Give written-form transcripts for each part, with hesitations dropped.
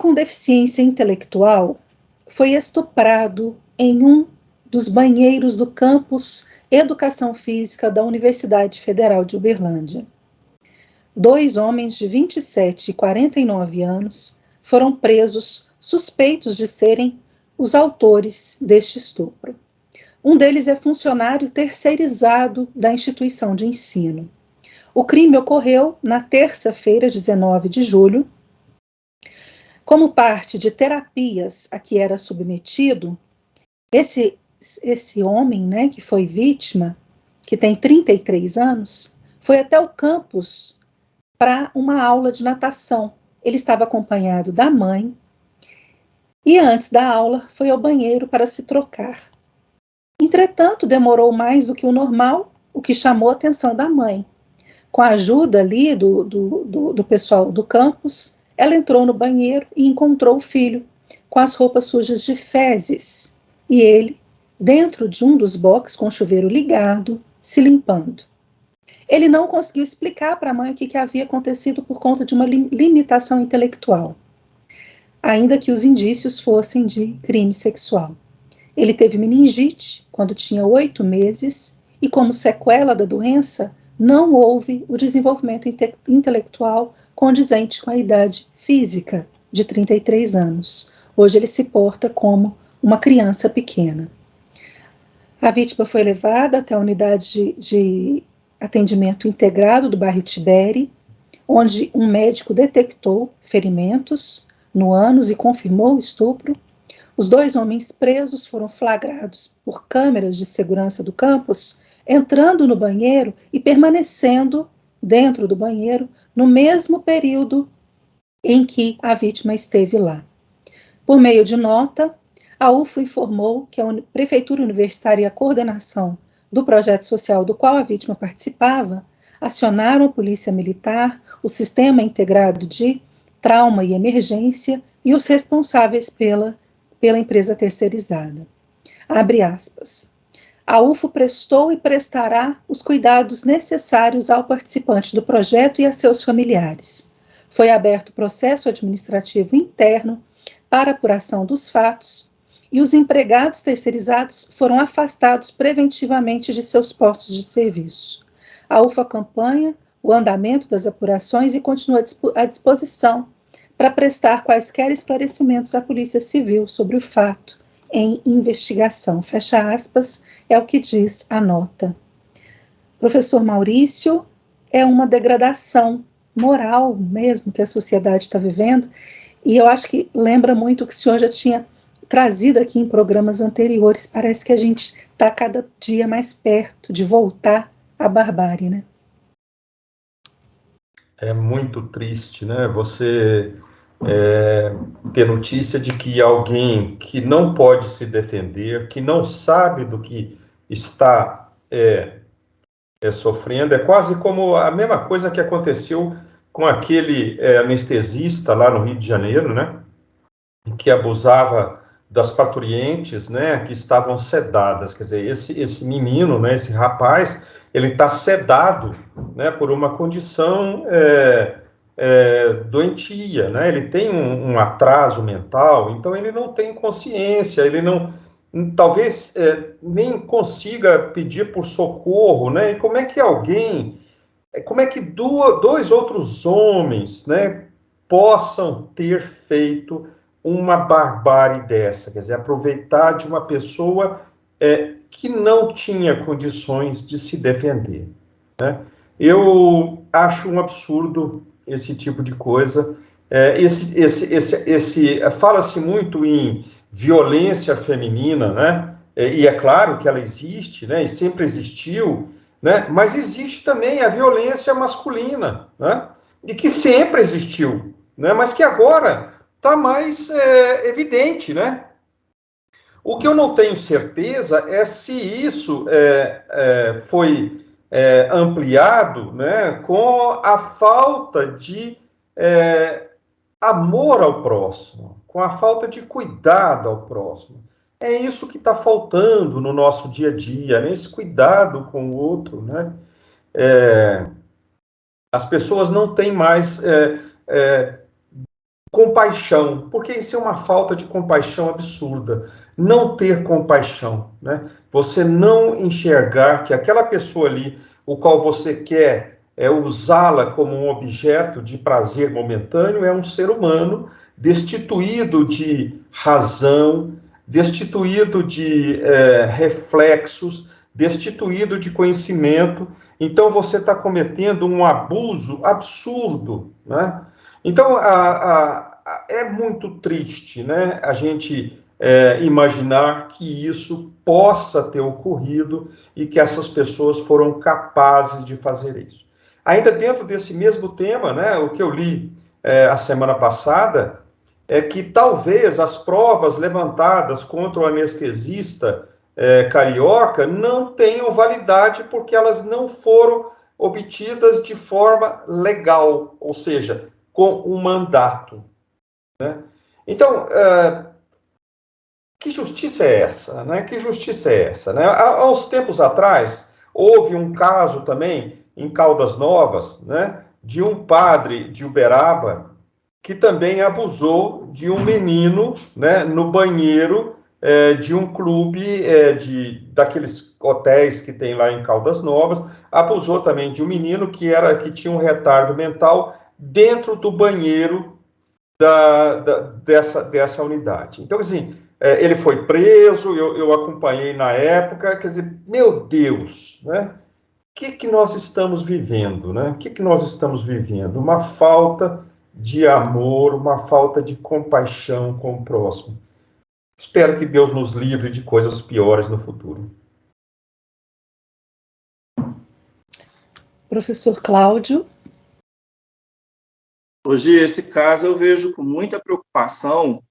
com deficiência intelectual foi estuprado em um dos banheiros do campus Educação Física da Universidade Federal de Uberlândia. 2 homens de 27 e 49 anos foram presos suspeitos de serem os autores deste estupro. Um deles é funcionário terceirizado da instituição de ensino. O crime ocorreu na terça-feira, 19 de julho. Como parte de terapias a que era submetido, esse homem, né, que foi vítima, que tem 33 anos, foi até o campus para uma aula de natação. Ele estava acompanhado da mãe e, antes da aula, foi ao banheiro para se trocar. Entretanto, demorou mais do que o normal, o que chamou a atenção da mãe. Com a ajuda ali do pessoal do campus, ela entrou no banheiro e encontrou o filho com as roupas sujas de fezes e ele, dentro de um dos boxes com o chuveiro ligado, se limpando. Ele não conseguiu explicar para a mãe o que havia acontecido por conta de uma limitação intelectual, ainda que os indícios fossem de crime sexual. Ele teve meningite quando tinha 8 meses e, como sequela da doença, não houve o desenvolvimento intelectual condizente com a idade física de 33 anos. Hoje ele se porta como uma criança pequena. A vítima foi levada até a unidade de atendimento integrado do bairro Tibere, onde um médico detectou ferimentos no ânus e confirmou o estupro. Os 2 homens presos foram flagrados por câmeras de segurança do campus, entrando no banheiro e permanecendo dentro do banheiro no mesmo período em que a vítima esteve lá. Por meio de nota, a UFO informou que a Prefeitura Universitária e a coordenação do projeto social do qual a vítima participava acionaram a Polícia Militar, o Sistema Integrado de Trauma e Emergência e os responsáveis pela empresa terceirizada. Abre aspas. A UFO prestou e prestará os cuidados necessários ao participante do projeto e a seus familiares. Foi aberto processo administrativo interno para apuração dos fatos e os empregados terceirizados foram afastados preventivamente de seus postos de serviço. A UFO acompanha o andamento das apurações e continua à disposição para prestar quaisquer esclarecimentos à Polícia Civil sobre o fato em investigação. Fecha aspas, é o que diz a nota. Professor Maurício, é uma degradação moral mesmo que a sociedade está vivendo, e eu acho que lembra muito o que o senhor já tinha trazido aqui em programas anteriores. Parece que a gente está cada dia mais perto de voltar à barbárie, né? É muito triste, né? Você ter notícia de que alguém que não pode se defender, que não sabe do que está sofrendo, é quase como a mesma coisa que aconteceu com aquele anestesista lá no Rio de Janeiro, né? Que abusava das parturientes, né? Que estavam sedadas. Quer dizer, esse menino, né? Esse rapaz, ele está sedado, né? Por uma condição doentia, né? Ele tem um atraso mental, então ele não tem consciência, ele não, talvez nem consiga pedir por socorro, né? E como é que dois outros homens, né, possam ter feito uma barbárie dessa, quer dizer, aproveitar de uma pessoa que não tinha condições de se defender, né? Eu acho um absurdo esse tipo de coisa. Fala-se muito em violência feminina, né? E é claro que ela existe, né? E sempre existiu, né? Mas existe também a violência masculina, né? E que sempre existiu, né? Mas que agora está mais evidente, né? O que eu não tenho certeza é se isso foi ampliado, né, com a falta de amor ao próximo, com a falta de cuidado ao próximo. É isso que está faltando no nosso dia a dia, né? Esse cuidado com o outro, né? As pessoas não têm mais compaixão, porque isso é uma falta de compaixão absurda. Não ter compaixão, né? Você não enxergar que aquela pessoa ali, o qual você quer usá-la como um objeto de prazer momentâneo, é um ser humano destituído de razão, destituído de reflexos, destituído de conhecimento. Então você está cometendo um abuso absurdo, né? Então é muito triste, né, a gente imaginar que isso possa ter ocorrido e que essas pessoas foram capazes de fazer isso. Ainda dentro desse mesmo tema, né, o que eu li a semana passada é que talvez as provas levantadas contra o anestesista carioca não tenham validade porque elas não foram obtidas de forma legal, ou seja, com um mandato, né? Então, que justiça é essa, né? Que justiça é essa, né? Há uns tempos atrás, houve um caso também em Caldas Novas, né? De um padre de Uberaba que também abusou de um menino, né? No banheiro de um clube daqueles hotéis que tem lá em Caldas Novas, abusou também de um menino que tinha um retardo mental dentro do banheiro dessa unidade. Então, assim, ele foi preso, eu acompanhei na época, quer dizer, meu Deus, né? O que nós estamos vivendo, né? O que nós estamos vivendo? Uma falta de amor, uma falta de compaixão com o próximo. Espero que Deus nos livre de coisas piores no futuro. Professor Cláudio. Hoje, esse caso eu vejo com muita preocupação,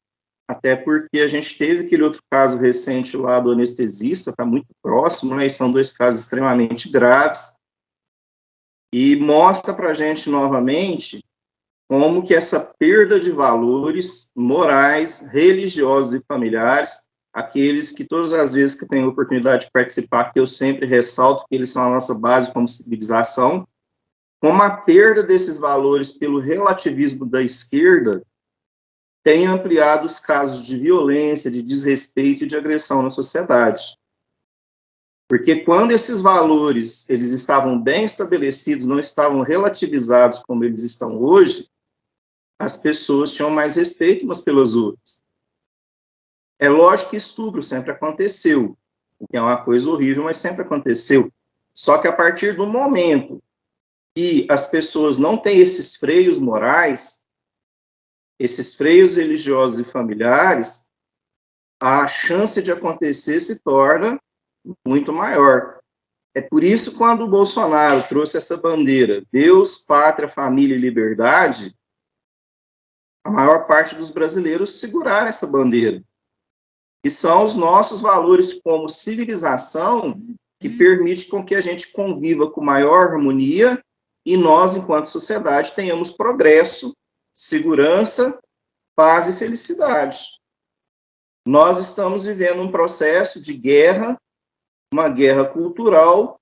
até porque a gente teve aquele outro caso recente lá do anestesista, está muito próximo, né? E são dois casos extremamente graves, e mostra para a gente novamente como que essa perda de valores morais, religiosos e familiares, aqueles que todas as vezes que tenho a oportunidade de participar, que eu sempre ressalto que eles são a nossa base como civilização, como a perda desses valores pelo relativismo da esquerda tem ampliado os casos de violência, de desrespeito e de agressão na sociedade. Porque quando esses valores eles estavam bem estabelecidos, não estavam relativizados como eles estão hoje, as pessoas tinham mais respeito umas pelas outras. É lógico que estupro sempre aconteceu, o que é uma coisa horrível, mas sempre aconteceu. Só que a partir do momento que as pessoas não têm esses freios morais, esses freios religiosos e familiares, a chance de acontecer se torna muito maior. É por isso, quando o Bolsonaro trouxe essa bandeira, Deus, pátria, família e liberdade, a maior parte dos brasileiros seguraram essa bandeira. E são os nossos valores como civilização que permite com que a gente conviva com maior harmonia e nós, enquanto sociedade, tenhamos progresso, segurança, paz e felicidade. Nós estamos vivendo um processo de guerra, uma guerra cultural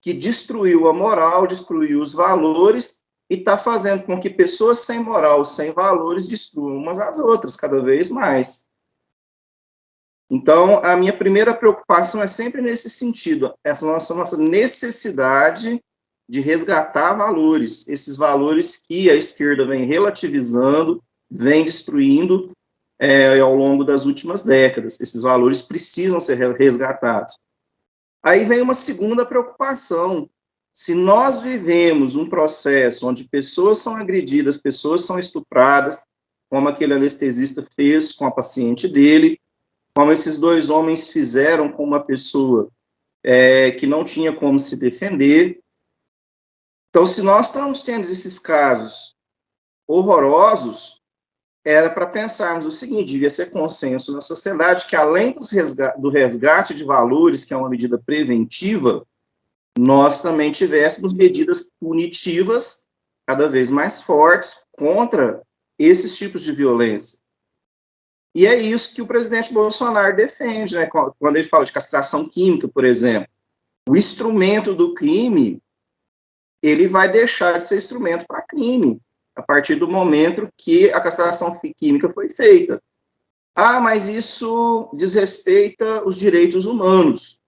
que destruiu a moral, destruiu os valores e está fazendo com que pessoas sem moral, sem valores, destruam umas às outras cada vez mais. Então, a minha primeira preocupação é sempre nesse sentido, essa nossa necessidade de resgatar valores, esses valores que a esquerda vem relativizando, vem destruindo ao longo das últimas décadas. Esses valores precisam ser resgatados. Aí vem uma segunda preocupação. Se nós vivemos um processo onde pessoas são agredidas, pessoas são estupradas, como aquele anestesista fez com a paciente dele, como esses dois homens fizeram com uma pessoa que não tinha como se defender. Então, se nós estamos tendo esses casos horrorosos, era para pensarmos o seguinte, devia ser consenso na sociedade que, além do resgate de valores, que é uma medida preventiva, nós também tivéssemos medidas punitivas cada vez mais fortes contra esses tipos de violência. E é isso que o presidente Bolsonaro defende, né? Quando ele fala de castração química, por exemplo. O instrumento do crime, ele vai deixar de ser instrumento para crime. a partir do momento que a castração química foi feita. Ah, mas isso desrespeita os direitos humanos.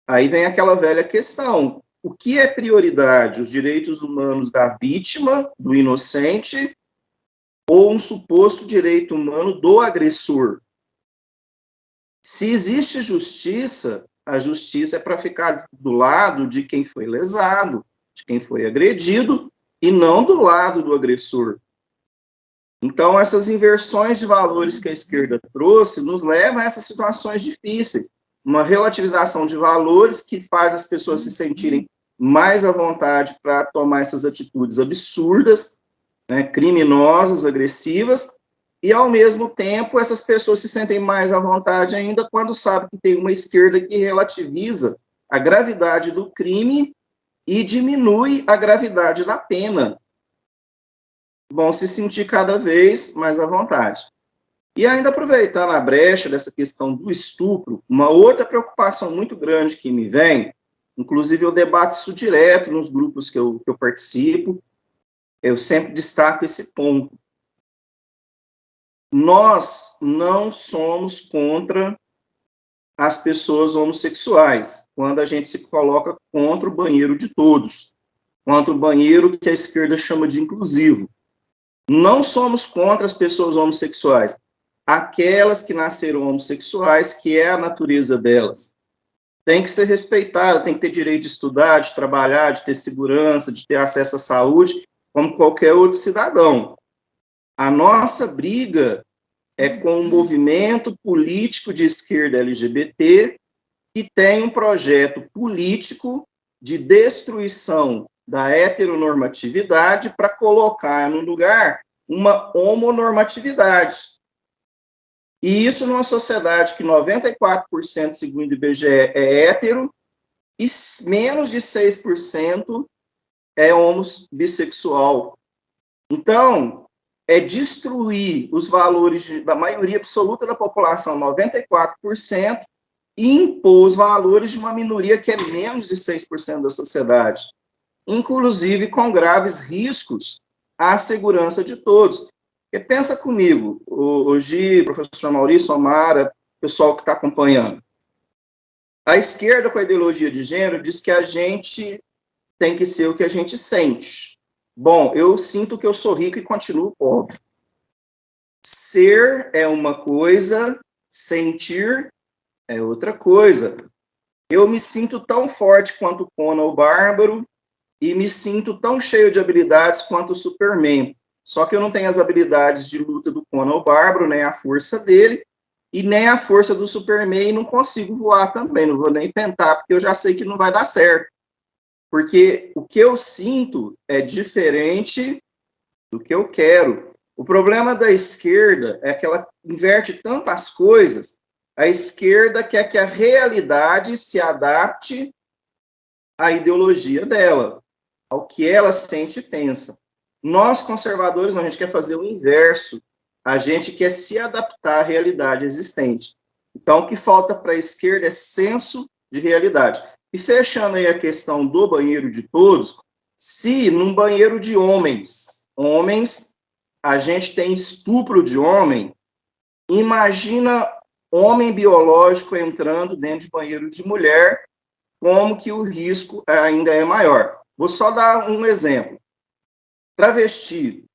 Aí vem aquela velha questão: o que é prioridade, os direitos humanos da vítima, do inocente, ou um suposto direito humano do agressor? Se existe justiça, a justiça é para ficar do lado de quem foi lesado, de quem foi agredido, e não do lado do agressor. Então, essas inversões de valores que a esquerda trouxe nos levam a essas situações difíceis. Uma relativização de valores que faz as pessoas se sentirem mais à vontade para tomar essas atitudes absurdas, né, criminosas, agressivas, e, ao mesmo tempo, essas pessoas se sentem mais à vontade ainda quando sabem que tem uma esquerda que relativiza a gravidade do crime e diminui a gravidade da pena. Vão se sentir cada vez mais à vontade. E ainda aproveitando a brecha dessa questão do estupro, uma outra preocupação muito grande que me vem, inclusive eu debato isso direto nos grupos que eu participo, eu sempre destaco esse ponto. Nós não somos contra as pessoas homossexuais, quando a gente se coloca contra o banheiro de todos, contra o banheiro que a esquerda chama de inclusivo. Não somos contra as pessoas homossexuais, aquelas que nasceram homossexuais, que é a natureza delas. Tem que ser respeitada, tem que ter direito de estudar, de trabalhar, de ter segurança, de ter acesso à saúde, como qualquer outro cidadão. A nossa briga é com um movimento político de esquerda LGBT que tem um projeto político de destruição da heteronormatividade para colocar no lugar uma homonormatividade. E isso numa sociedade que 94%, segundo o IBGE, é hétero e menos de 6% é bissexual. Então, é destruir os valores da maioria absoluta da população, 94%, e impor os valores de uma minoria que é menos de 6% da sociedade, inclusive com graves riscos à segurança de todos. Porque pensa comigo, o Gi, professor Maurício, Omara, pessoal que está acompanhando. A esquerda, com a ideologia de gênero, diz que a gente tem que ser o que a gente sente. Bom, eu sinto que eu sou rico e continuo pobre. Ser é uma coisa, sentir é outra coisa. Eu me sinto tão forte quanto Conan o Bárbaro e me sinto tão cheio de habilidades quanto o Superman. Só que eu não tenho as habilidades de luta do Conan o Bárbaro, nem a força dele, e nem a força do Superman, e não consigo voar também. Não vou nem tentar, porque eu já sei que não vai dar certo. Porque o que eu sinto é diferente do que eu quero. O problema da esquerda é que ela inverte tantas coisas. A esquerda quer que a realidade se adapte à ideologia dela, ao que ela sente e pensa. Nós, conservadores, não, a gente quer fazer o inverso. A gente quer se adaptar à realidade existente. Então, o que falta para a esquerda é senso de realidade. E fechando aí a questão do banheiro de todos, se num banheiro de homens, a gente tem estupro de homem, imagina homem biológico entrando dentro de banheiro de mulher, como que o risco ainda é maior. Vou só dar um exemplo. Travesti,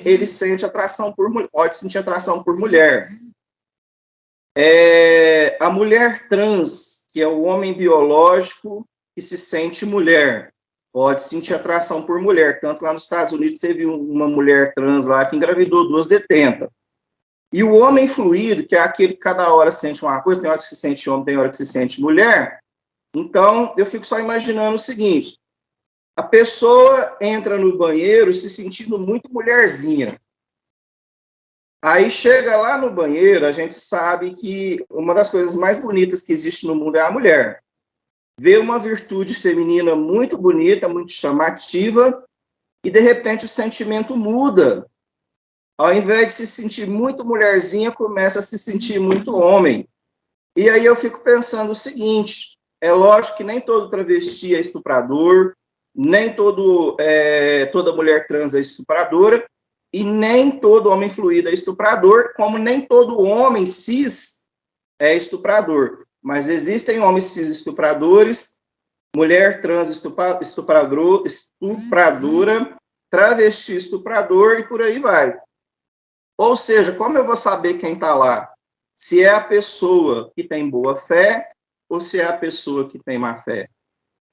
ele sente atração por mulher, pode sentir atração por mulher. A mulher trans, que é o homem biológico que se sente mulher, pode sentir atração por mulher. Tanto lá nos Estados Unidos teve uma mulher trans lá que engravidou 2 detentas. E o homem fluido, que é aquele que cada hora sente uma coisa, tem hora que se sente homem, tem hora que se sente mulher. Então, eu fico só imaginando o seguinte: a pessoa entra no banheiro se sentindo muito mulherzinha. Aí chega lá no banheiro, a gente sabe que uma das coisas mais bonitas que existe no mundo é a mulher. Vê uma virtude feminina muito bonita, muito chamativa, e de repente o sentimento muda. Ao invés de se sentir muito mulherzinha, começa a se sentir muito homem. E aí eu fico pensando o seguinte: é lógico que nem todo travesti é estuprador, nem toda mulher trans é estupradora, e nem todo homem fluido é estuprador, como nem todo homem cis é estuprador. Mas existem homens cis estupradores, mulher trans estupradora, travesti estuprador, e por aí vai. Ou seja, como eu vou saber quem está lá? Se é a pessoa que tem boa fé ou se é a pessoa que tem má fé?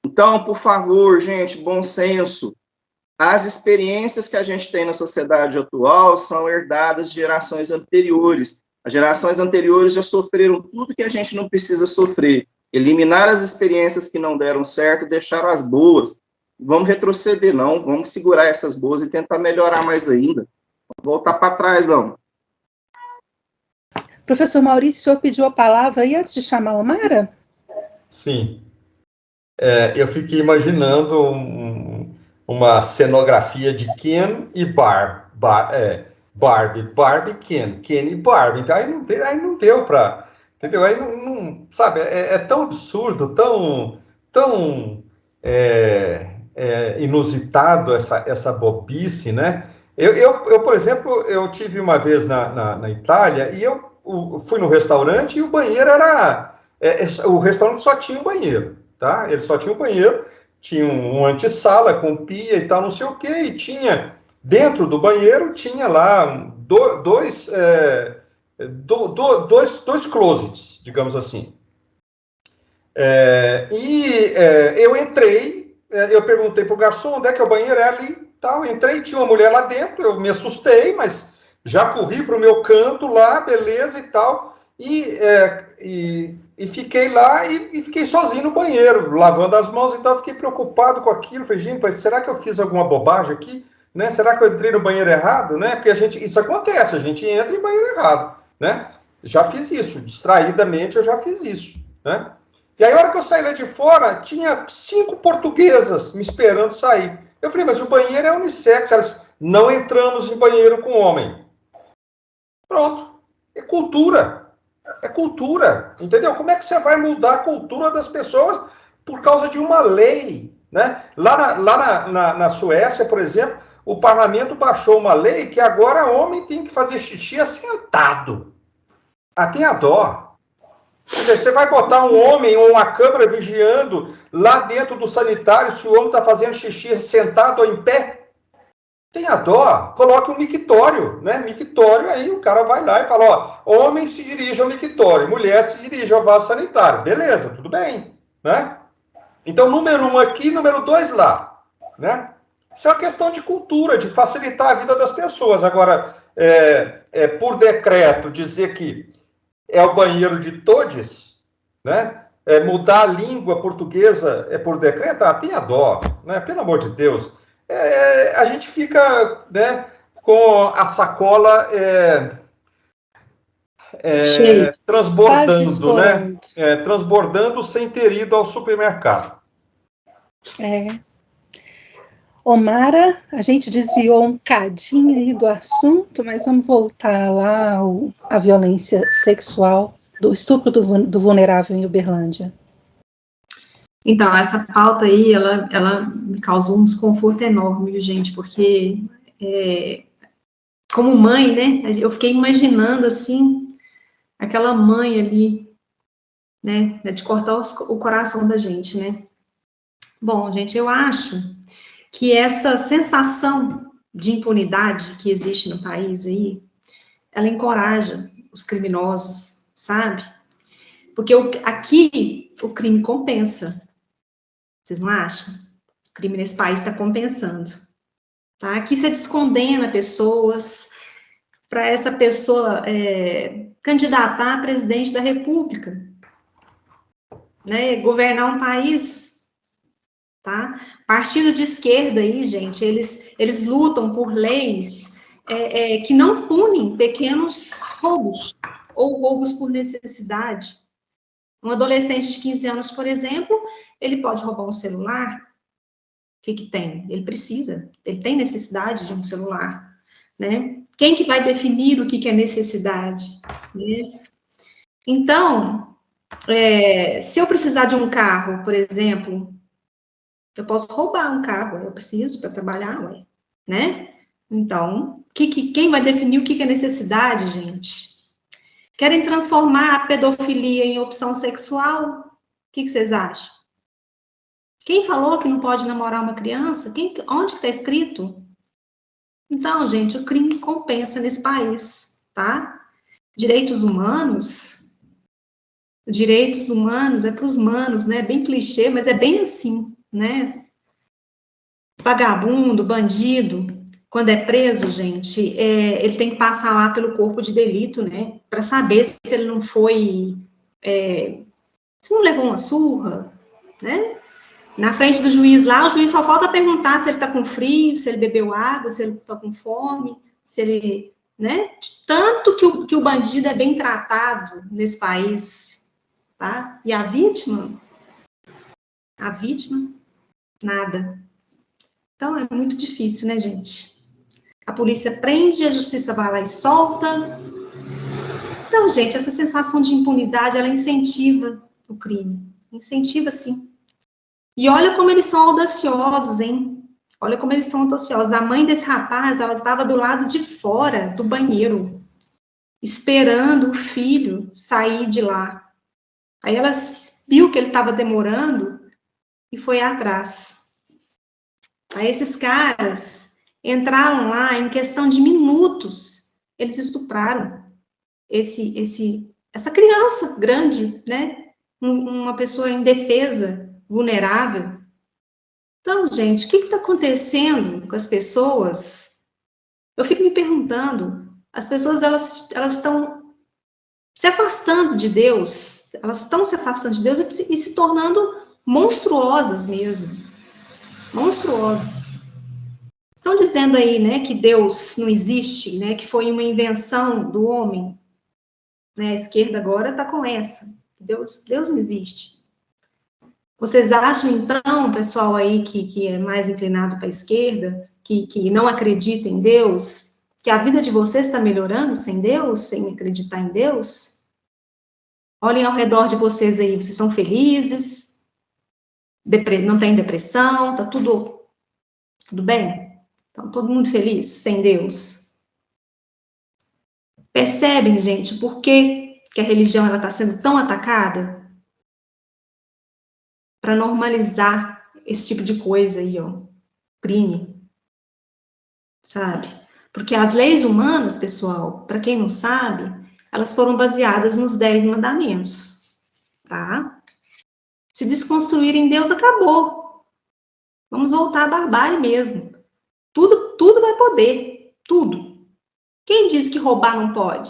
Então, por favor, gente, bom senso. As experiências que a gente tem na sociedade atual são herdadas de gerações anteriores. As gerações anteriores já sofreram tudo que a gente não precisa sofrer. Eliminar as experiências que não deram certo e deixaram as boas. Vamos retroceder, não. Vamos segurar essas boas e tentar melhorar mais ainda. Não voltar para trás, não. Professor Maurício, o senhor pediu a palavra aí antes de chamar a Omara? Sim. Eu fiquei imaginando uma cenografia de Ken e Barbie, Ken e Barbie. Então, aí não deu para, entendeu? Aí não sabe, é tão absurdo, tão inusitado essa bobice, né? Eu, por exemplo, eu tive uma vez na Itália e eu fui no restaurante e o banheiro era... o restaurante só tinha um banheiro, tá? Ele só tinha um banheiro, tinha um antessala com pia e tal, não sei o quê, e tinha, dentro do banheiro, tinha lá dois closets, digamos assim. Eu entrei, eu perguntei pro garçom, onde é que é o banheiro? É ali, tal. Entrei, tinha uma mulher lá dentro, eu me assustei, mas já corri pro meu canto lá, beleza e tal, e fiquei lá e fiquei sozinho no banheiro, lavando as mãos e tal, fiquei preocupado com aquilo, falei, gente, será que eu fiz alguma bobagem aqui? Né? Será que eu entrei no banheiro errado? Né? Porque isso acontece, a gente entra em banheiro errado, né? Já fiz isso, distraidamente eu já fiz isso, né? E aí, a hora que eu saí lá de fora, tinha 5 portuguesas me esperando sair. Eu falei, mas o banheiro é unissex, elas, não entramos em banheiro com homem. Pronto, é cultura, entendeu? Como é que você vai mudar a cultura das pessoas por causa de uma lei, né? Lá na Suécia, por exemplo, o parlamento baixou uma lei que agora homem tem que fazer xixi assentado. Tenha dó. Quer dizer, você vai botar um homem ou uma câmera vigiando lá dentro do sanitário se o homem está fazendo xixi sentado ou em pé? Tenha dó, coloque um mictório, né? Mictório, aí o cara vai lá e fala, ó, homem se dirige ao mictório, mulher se dirige ao vaso sanitário. Beleza, tudo bem, né? Então, número 1 aqui, número 2 lá, né? Isso é uma questão de cultura, de facilitar a vida das pessoas. Agora, por decreto, dizer que é o banheiro de todos, né? Mudar a língua portuguesa por decreto, tenha dó, né? Pelo amor de Deus. A gente fica, né, com a sacola transbordando, né? Transbordando sem ter ido ao supermercado. Omara, a gente desviou um cadinho aí do assunto, mas vamos voltar lá à violência sexual, do estupro do vulnerável em Uberlândia. Então, essa pauta aí, ela me causou um desconforto enorme, viu, gente, porque, como mãe, né, eu fiquei imaginando, assim, aquela mãe ali, né, de cortar o coração da gente, né. Bom, gente, eu acho que essa sensação de impunidade que existe no país aí, ela encoraja os criminosos, sabe? Porque aqui o crime compensa. Vocês não acham? O crime nesse país está compensando. Tá? Aqui você descondena pessoas para essa pessoa candidatar a presidente da República, né? Governar um país. Tá? Partido de esquerda aí, gente, eles lutam por leis que não punem pequenos roubos, ou roubos por necessidade. Um adolescente de 15 anos, por exemplo, ele pode roubar um celular. O que tem? Ele tem necessidade de um celular, né? Quem que vai definir o que é necessidade? Né? Então, se eu precisar de um carro, por exemplo, Eu posso roubar um carro, eu preciso para trabalhar, ué, né? Então, quem vai definir o que é necessidade, gente? Querem transformar a pedofilia em opção sexual? O que vocês acham? Quem falou que não pode namorar uma criança? Onde que está escrito? Então, gente, o crime compensa nesse país, tá? Direitos humanos é para os manos, né? Bem clichê, mas é bem assim, né? Vagabundo, bandido, quando é preso, gente, ele tem que passar lá pelo corpo de delito, né? Para saber se ele não foi, se não levou uma surra, né? Na frente do juiz lá, o juiz só falta perguntar se ele está com frio, se ele bebeu água, se ele está com fome, se ele, né? Tanto que o bandido é bem tratado nesse país, tá? E a vítima, nada. Então, é muito difícil, né, gente? A polícia prende, a justiça vai lá e solta. Então, gente, essa sensação de impunidade, ela incentiva o crime. Incentiva, sim. E olha como eles são audaciosos, hein? Olha como eles são audaciosos. A mãe desse rapaz, ela estava do lado de fora do banheiro, esperando o filho sair de lá. Aí ela viu que ele estava demorando e foi atrás. Aí esses caras entraram lá em questão de minutos. Eles estupraram essa criança grande, né? Uma pessoa indefesa, vulnerável. Então, gente, o que está acontecendo com as pessoas? Eu fico me perguntando, as pessoas, elas estão se afastando de Deus, e se tornando monstruosas mesmo. Monstruosas. Estão dizendo aí, né, que Deus não existe, né, que foi uma invenção do homem. Né, a esquerda agora está com essa. Deus não existe. Vocês acham, então, pessoal aí que é mais inclinado para a esquerda, que não acredita em Deus, que a vida de vocês está melhorando sem Deus, sem acreditar em Deus? Olhem ao redor de vocês aí, vocês estão felizes? Não tem depressão? Está tudo bem? Então, todo mundo feliz, sem Deus? Percebem, gente, por que a religião está sendo tão atacada? Para normalizar esse tipo de coisa aí, ó, crime, sabe? Porque as leis humanas, pessoal, para quem não sabe, elas foram baseadas nos 10 mandamentos, tá? Se desconstruírem Deus, acabou. Vamos voltar à barbárie mesmo. Tudo vai poder, tudo. Quem diz que roubar não pode?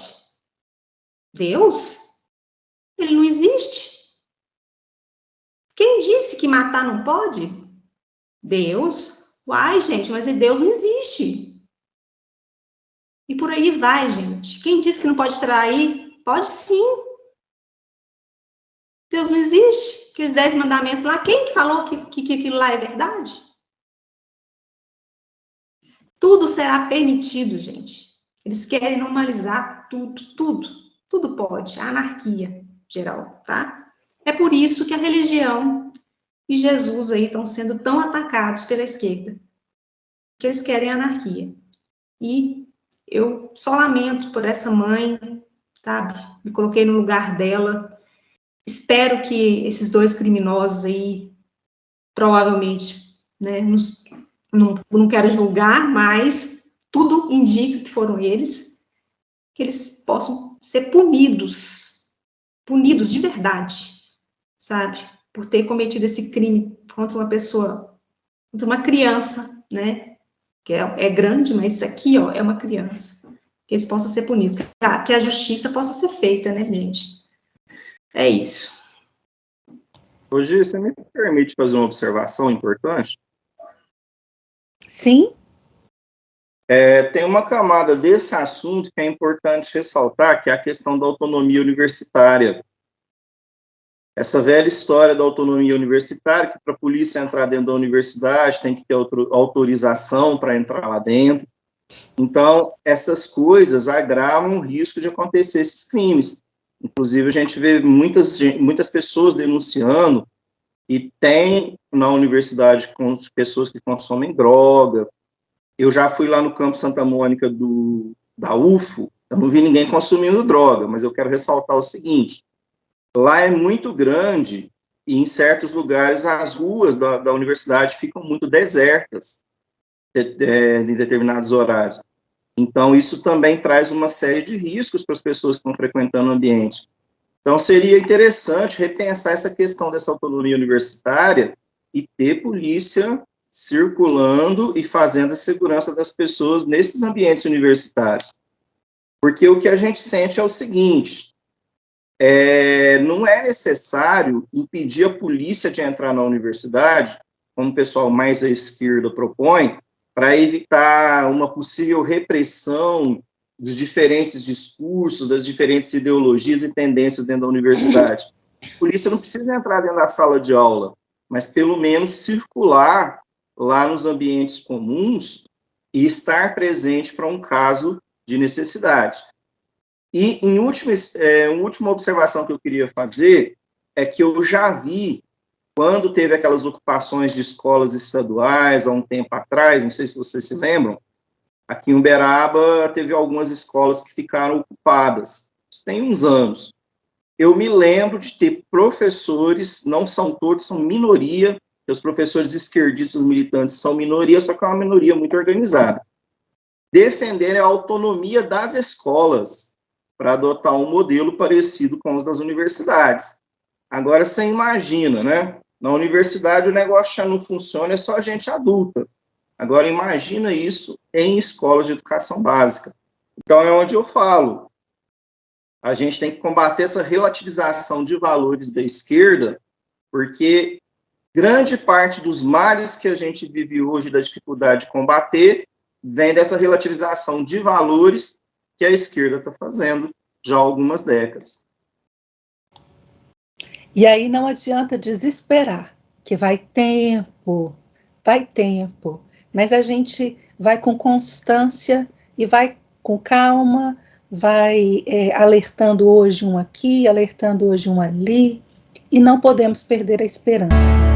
Deus? Ele não existe. Quem disse que matar não pode? Deus? Uai, gente, mas Deus não existe. E por aí vai, gente. Quem disse que não pode trair? Pode sim. Deus não existe. Aqueles 10 mandamentos lá, quem que falou que aquilo lá é verdade? Tudo será permitido, gente. Eles querem normalizar tudo pode. A anarquia geral, tá? É por isso que a religião e Jesus aí estão sendo tão atacados pela esquerda, que eles querem anarquia. E eu só lamento por essa mãe, sabe? Me coloquei no lugar dela. Espero que esses 2 criminosos aí, provavelmente, né, não quero julgar, mas tudo indica que foram eles, que eles possam ser punidos de verdade, sabe? Por ter cometido esse crime contra uma pessoa, contra uma criança, né? Que é grande, mas isso aqui, ó, é uma criança. Que eles possam ser punidos, que a justiça possa ser feita, né, gente? É isso. Hoje, você me permite fazer uma observação importante? Sim. Tem uma camada desse assunto que é importante ressaltar, que é a questão da autonomia universitária. Essa velha história da autonomia universitária, que para a polícia entrar dentro da universidade tem que ter autorização para entrar lá dentro. Então, essas coisas agravam o risco de acontecer esses crimes. Inclusive, a gente vê muitas pessoas denunciando e tem na universidade com pessoas que consomem droga. Eu já fui lá no Campo Santa Mônica da UFO, eu não vi ninguém consumindo droga, mas eu quero ressaltar o seguinte, lá é muito grande e em certos lugares as ruas da universidade ficam muito desertas em determinados horários. Então, isso também traz uma série de riscos para as pessoas que estão frequentando o ambiente. Então, seria interessante repensar essa questão dessa autonomia universitária e ter polícia circulando e fazendo a segurança das pessoas nesses ambientes universitários. Porque o que a gente sente é o seguinte, não é necessário impedir a polícia de entrar na universidade, como o pessoal mais à esquerda propõe, para evitar uma possível repressão dos diferentes discursos, das diferentes ideologias e tendências dentro da universidade. A polícia não precisa entrar dentro da sala de aula, mas pelo menos circular lá nos ambientes comuns e estar presente para um caso de necessidade. E, uma última observação que eu queria fazer é que eu já vi, quando teve aquelas ocupações de escolas estaduais, há um tempo atrás, não sei se vocês se lembram, aqui em Uberaba teve algumas escolas que ficaram ocupadas, isso tem uns anos. Eu me lembro de ter professores, não são todos, são minoria, os professores esquerdistas militantes são minoria, só que é uma minoria muito organizada, defender a autonomia das escolas para adotar um modelo parecido com os das universidades. Agora, você imagina, né? Na universidade o negócio já não funciona, é só gente adulta. Agora, imagina isso em escolas de educação básica. Então, é onde eu falo. A gente tem que combater essa relativização de valores da esquerda, porque grande parte dos males que a gente vive hoje, da dificuldade de combater, vem dessa relativização de valores que a esquerda está fazendo já há algumas décadas. E aí não adianta desesperar, que vai tempo, mas a gente vai com constância e vai com calma, vai alertando hoje um aqui, alertando hoje um ali, e não podemos perder a esperança.